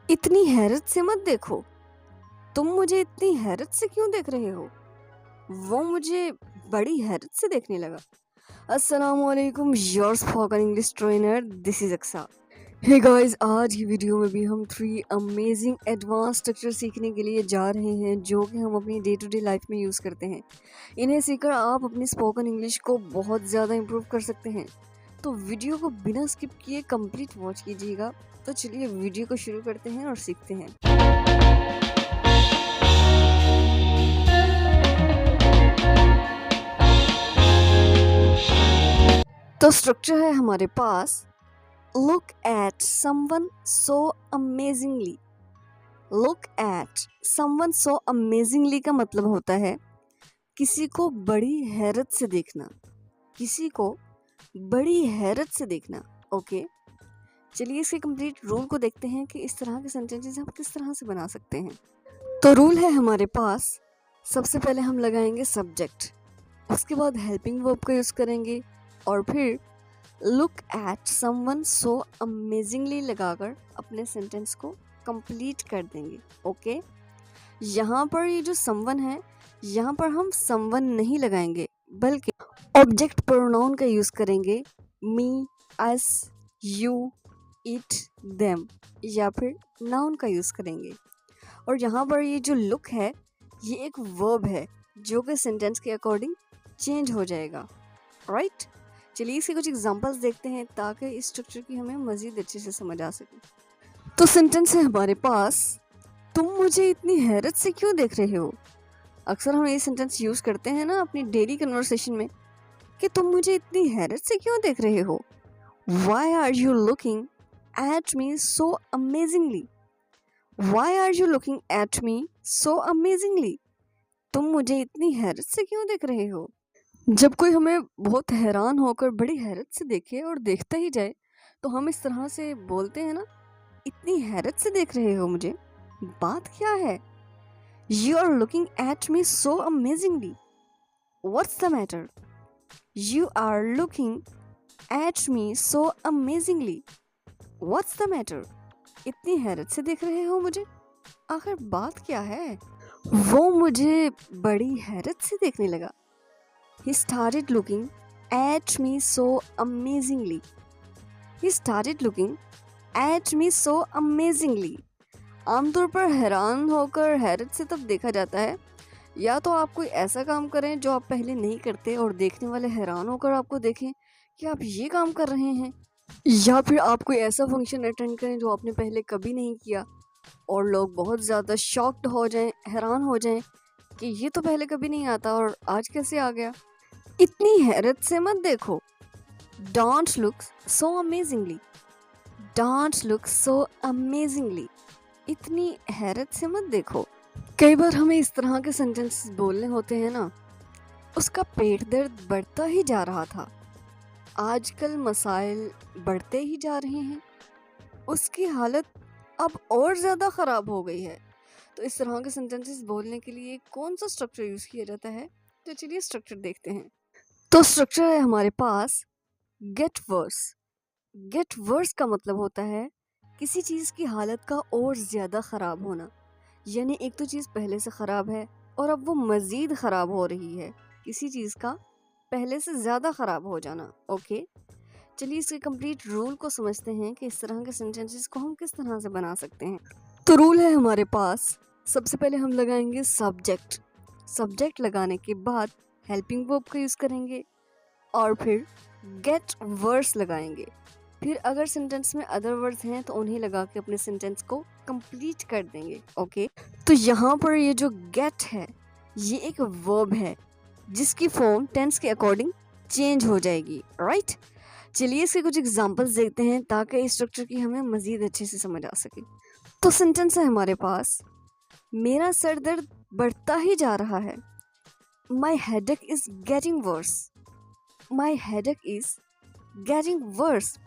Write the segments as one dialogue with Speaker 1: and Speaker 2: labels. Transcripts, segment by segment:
Speaker 1: इतनी हैरत से मत देखो। तुम मुझे इतनी हैरत से क्यों देख रहे हो? वो मुझे बड़ी हैरत से देखने लगा। अस्सलामुअलैकुम, your spoken English trainer, this is Aqsa. Hey guys, आज की वीडियो में भी हम 3 अमेजिंग एडवांस स्ट्रक्चर सीखने के लिए जा रहे हैं जो कि हम अपनी डे टू डे लाइफ में यूज़ करते हैं। इन्हें सीखकर आप अपनी स्पोकन इंग्लिश को बहुत ज़्यादा इम्प्रूव कर सकते हैं। तो वीडियो को बिना स्किप किए कंप्लीट वॉच कीजिएगा। तो चलिए वीडियो को शुरू करते हैं और सीखते हैं। तो स्ट्रक्चर है हमारे पास, look at someone so amazingly. Look at someone so amazingly का मतलब होता है किसी को बड़ी हैरत से देखना, किसी को बड़ी हैरत से देखना। ओके, चलिए इसके कंप्लीट रूल को देखते हैं कि इस तरह के सेंटेंसेस हम किस तरह से बना सकते हैं। तो रूल है हमारे पास, सबसे पहले हम लगाएंगे सब्जेक्ट, उसके बाद हेल्पिंग वर्ब का यूज़ करेंगे और फिर look at someone so amazingly लगाकर अपने सेंटेंस को कंप्लीट कर देंगे। ओके, यहाँ पर ये जो समवन है, यहाँ पर हम समवन नहीं लगाएंगे बल्कि ऑब्जेक्ट प्रोनाउन का यूज़ करेंगे। मी, अस, यू, इट, देम, या फिर नाउन का यूज़ करेंगे। और यहाँ पर ये जो लुक है, ये एक वर्ब है जो कि सेंटेंस के अकॉर्डिंग चेंज हो जाएगा। राइट, चलिए इसके कुछ एग्जांपल्स देखते हैं ताकि इस स्ट्रक्चर की हमें मज़ीद अच्छे से समझ आ सके। तो सेंटेंस है हमारे पास, तुम मुझे इतनी हैरत से क्यों देख रहे हो? अक्सर हम ये सेंटेंस यूज़ करते हैं ना अपनी डेली कन्वर्सेशन में कि तुम मुझे इतनी हैरत से क्यों देख रहे हो? Why are you looking at me so amazingly? Why are you looking at me so amazingly? तुम मुझे इतनी हैरत से क्यों देख रहे हो? जब कोई हमें बहुत हैरान होकर बड़ी हैरत से देखे और देखता ही जाए तो हम इस तरह से बोलते हैं ना, इतनी हैरत से देख रहे हो मुझे, बात क्या है? You are looking at me so amazingly. What's the matter? You are looking at me so amazingly. What's the matter? इतनी हैरत से देख रहे हो मुझे, आखिर बात क्या है? वो मुझे बड़ी हैरत से देखने लगा। He started looking at me so amazingly. He started looking at me so amazingly. आमतौर पर हैरान होकर हैरत से तब देखा जाता है या तो आप कोई ऐसा काम करें जो आप पहले नहीं करते और देखने वाले हैरान होकर आपको देखें कि आप ये काम कर रहे हैं, या फिर आप कोई ऐसा फंक्शन अटेंड करें जो आपने पहले कभी नहीं किया और लोग बहुत ज़्यादा शॉक्ड हो जाएं, हैरान हो जाएं कि ये तो पहले कभी नहीं आता और आज कैसे आ गया। इतनी हैरत से मत देखो। Don't look so amazingly. Don't look so amazingly. इतनी हैरत से मत देखो। कई बार हमें इस तरह के सेंटेंसेस बोलने होते हैं ना, उसका पेट दर्द बढ़ता ही जा रहा था, आजकल मसाइल बढ़ते ही जा रहे हैं, उसकी हालत अब और ज़्यादा ख़राब हो गई है। तो इस तरह के सेंटेंसेस बोलने के लिए कौन सा स्ट्रक्चर यूज़ किया जाता है? तो चलिए स्ट्रक्चर देखते हैं। तो स्ट्रक्चर है हमारे पास, गेट वर्स। गेट वर्स का मतलब होता है किसी चीज़ की हालत का और ज़्यादा ख़राब होना, यानी एक तो चीज़ पहले से ख़राब है और अब वो मज़ीद ख़राब हो रही है, किसी चीज़ का पहले से ज़्यादा ख़राब हो जाना। ओके, चलिए इसके कंप्लीट रूल को समझते हैं कि इस तरह के सेंटेंसेस को हम किस तरह से बना सकते हैं। तो रूल है हमारे पास, सबसे पहले हम लगाएंगे सब्जेक्ट। सब्जेक्ट लगाने के बाद हेल्पिंग वर्ब का यूज़ करेंगे और फिर गेट वर्स लगाएंगे। फिर अगर सेंटेंस में अदर वर्ड्स हैं तो उन्हें लगा के अपने सेंटेंस को कंप्लीट कर देंगे। ओके, तो यहाँ पर ये जो गेट है, ये एक वर्ब है जिसकी फॉर्म टेंस के अकॉर्डिंग चेंज हो जाएगी। राइट, चलिए इसके कुछ एग्जांपल्स देखते हैं ताकि इस स्ट्रक्चर की हमें मज़ीद अच्छे से समझ आ सके। तो सेंटेंस है हमारे पास, मेरा सर दर्द बढ़ता ही जा रहा है। My headache is getting worse. My headache is getting worse.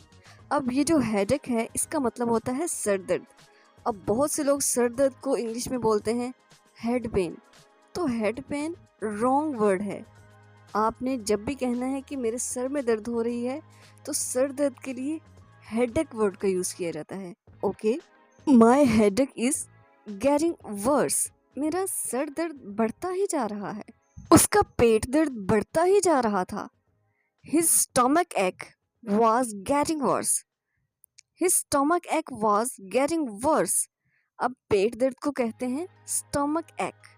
Speaker 1: अब ये जो हेडेक है इसका मतलब होता है सर दर्द। अब बहुत से लोग सर दर्द को इंग्लिश में बोलते हैं हेड पेन। तो हेड पेन रॉन्ग वर्ड है। आपने जब भी कहना है कि मेरे सर में दर्द हो रही है तो सर दर्द के लिए हेडेक वर्ड का यूज़ किया जाता है। Okay, my headache is getting verse. मेरा सर दर्द बढ़ता ही जा रहा है। उसका पेट दर्द बढ़ता ही जा रहा था। His stomach ache was getting worse. His stomach ache was getting worse. अब पेट दर्द को कहते हैं स्टमक एक।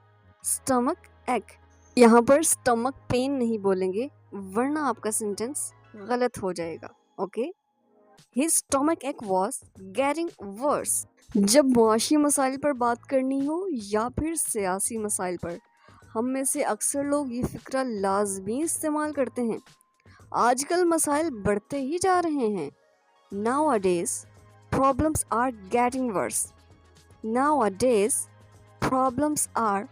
Speaker 1: स्टमक एक। यहाँ पर स्टमक पेन नहीं बोलेंगे वरना आपका सेंटेंस गलत हो जाएगा। Okay. His stomach ache was getting worse. जब मुआशी मसाइल पर बात करनी हो या फिर सियासी मसाइल पर, हम में से अक्सर लोग ये फिक्रा लाजमी इस्तेमाल करते हैं। आजकल मसाइल बढ़ते ही जा रहे हैं। Nowadays, problems are getting worse. Nowadays, problems are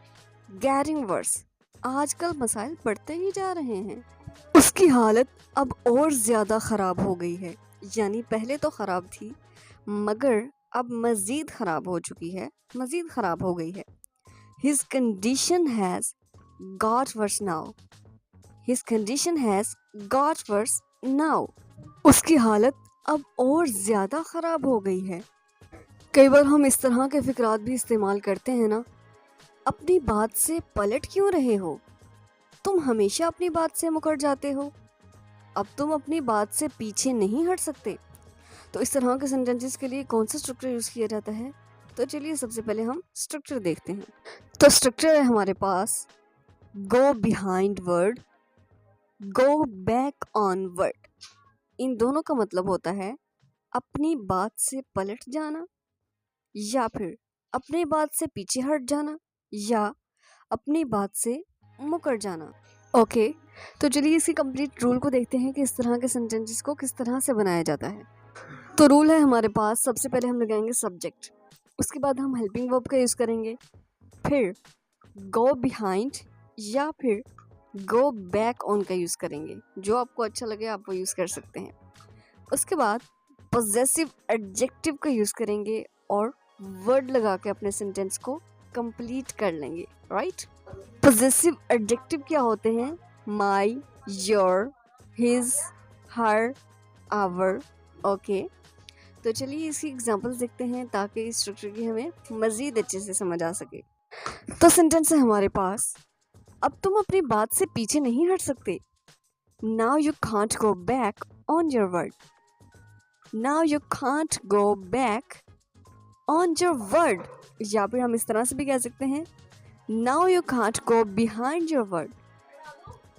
Speaker 1: getting worse. आजकल मसाइल बढ़ते ही जा रहे हैं। उसकी हालत अब और ज़्यादा ख़राब हो गई है। यानी पहले तो ख़राब थी मगर अब मज़ीद ख़राब हो चुकी है, मज़ीद ख़राब हो गई है। His condition has got worse now. His condition has got worse now. उसकी हालत अब और ज़्यादा ख़राब हो गई है। कई बार हम इस तरह के फिक्रात भी इस्तेमाल करते हैं ना, अपनी बात से पलट क्यों रहे हो? तुम हमेशा अपनी बात से मुकर जाते हो। अब तुम अपनी बात से पीछे नहीं हट सकते। तो इस तरह के सेंटेंसेस के लिए कौन सा स्ट्रक्चर यूज़ किया जाता है? तो चलिए सबसे पहले हम स्ट्रक्चर देखते हैं। तो स्ट्रक्चर है हमारे पास go behind word, go back on word. इन दोनों का मतलब होता है अपनी बात से पलट जाना या फिर अपनी बात से पीछे हट जाना या अपनी बात से मुकर जाना। ओके, तो चलिए इसी कंप्लीट रूल को देखते हैं कि इस तरह के सेंटेंसेस को किस तरह से बनाया जाता है। तो रूल है हमारे पास, सबसे पहले हम लगाएंगे सब्जेक्ट, उसके बाद हम हेल्पिंग वर्ब का यूज़ करेंगे, फिर गो बिहाइंड या फिर गो बैक ऑन का यूज़ करेंगे। जो आपको अच्छा लगे आप वो यूज़ कर सकते हैं। उसके बाद पॉजेसिव एडजेक्टिव का यूज़ करेंगे और वर्ड लगा के अपने सेंटेंस को कंप्लीट कर लेंगे। राइट। पॉजेसिव एडजेक्टिव क्या होते हैं? My, your, his, her, our. Okay, तो चलिए इसकी एग्जांपल्स देखते हैं ताकि इस स्ट्रक्चर की हमें मज़ीद अच्छे से समझ आ सके। तो सेंटेंस है हमारे पास, अब तुम अपनी बात से पीछे नहीं हट सकते। Now you can't go back on your word. Now you can't go back on your word. या फिर हम इस तरह से भी कह सकते हैं, now you can't go behind your word.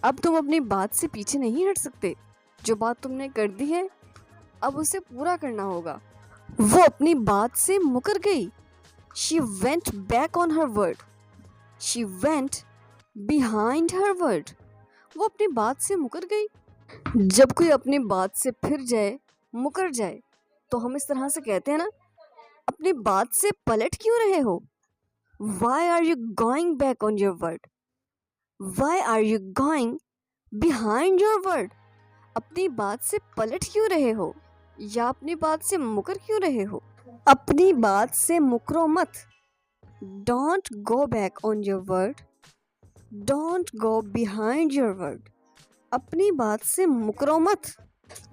Speaker 1: अब तुम अपनी बात से पीछे नहीं हट सकते। जो बात तुमने कर दी है अब उसे पूरा करना होगा। वो अपनी बात से मुकर गई। She went back on her word. She went behind her word. वो अपनी बात से मुकर गई। जब कोई अपनी बात से फिर जाए, मुकर जाए, तो हम इस तरह से कहते हैं ना, अपनी बात से पलट क्यों रहे हो? Why are you going back on your word? Why are you going behind your word? अपनी बात से पलट क्यों रहे हो या अपनी बात से मुकर क्यों रहे हो? अपनी बात से मुकरो मत। Don't go back on your word. Don't go behind your word. अपनी बात से मुकरो मत।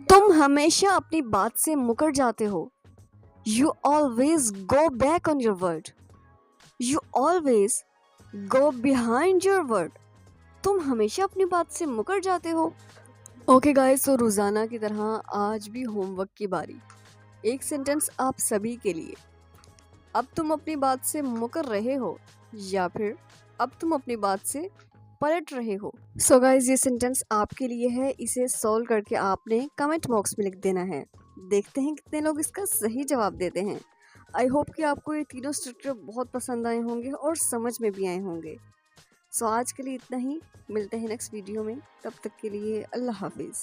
Speaker 1: तुम हमेशा अपनी बात से मुकर जाते हो। You always go back on your word. You always go behind your word. तुम हमेशा अपनी बात से मुकर जाते हो। ओके गाइस, तो रोज़ाना की तरह आज भी होमवर्क की बारी। एक सेंटेंस आप सभी के लिए। अब तुम अपनी बात से मुकर रहे हो या फिर अब तुम अपनी बात से पलट रहे हो। सो गाइस, ये सेंटेंस आपके लिए है। इसे सॉल्व करके आपने कमेंट बॉक्स में लिख देना है। देखते हैं कितने लोग इसका सही जवाब देते हैं। आई होप कि आपको ये तीनों स्ट्रक्चर बहुत पसंद आए होंगे और समझ में भी आए होंगे। सो आज के लिए इतना ही। मिलते हैं नेक्स्ट वीडियो में। तब तक के लिए अल्लाह हाफिज़।